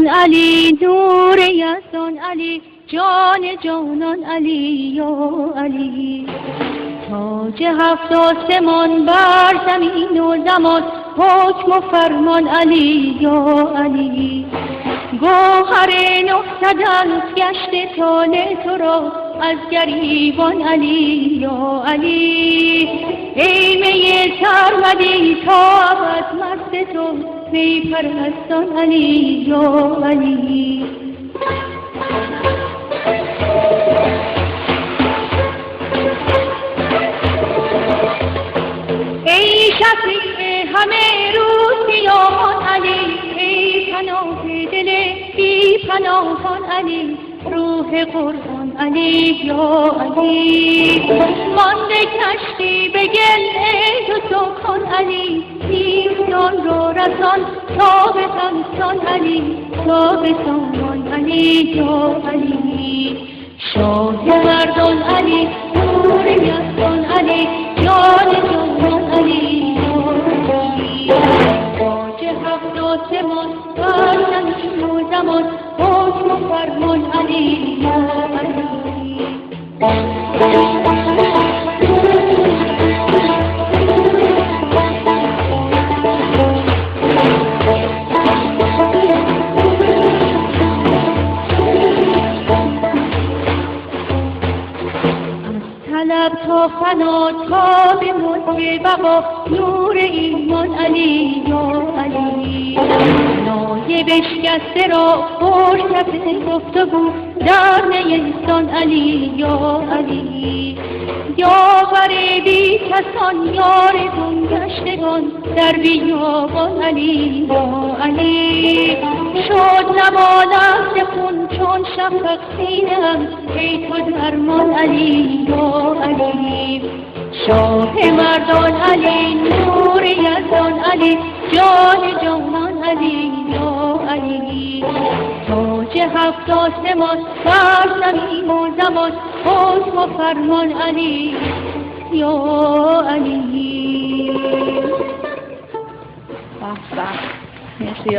علی، نور یزدان علی، جان جانان علی یا علی. تاج هفت آسمان بر زمین و زمان، حکم و فرمان علی یا علی. گوهر نهصد از گشت طالع تو را، از گریبان علی یا علی. ای می سرمدی تا ابد مست تو، می پرستان علی یا علی. ای شفیع همه روزیان علی، ای پناه دل بی پناهان علی، روح قرآن علی یا علی. مانده کشتی به گل تو سکان علی، نیستان رو رسان تا به سمسان علی، تا به سامان علی یا علی. شاه مردان علی، نور یزدان علی، جان جانان علی یا علی. تاج هفت آسمان بر زمین و زمان، حکم و فرمان علی یا علی. طلب تا فنا تا به ملک بقا، نور ایمان علی یا علی. نای بشکسته را فرصت گفتگو در نیستان علی یا علی. یاور بی کسان، یار گم گشتگان در بیابان علی یا علی. شد نوال از خون چون شفق سینه‌ام، ای تو درمان علی یا علی. شاه مردان علی، نور یزدان علی، جان جانان علی یا علی. تاج هفت آسمان بر زمین و زمان، حکم و فرمان علی یا علی.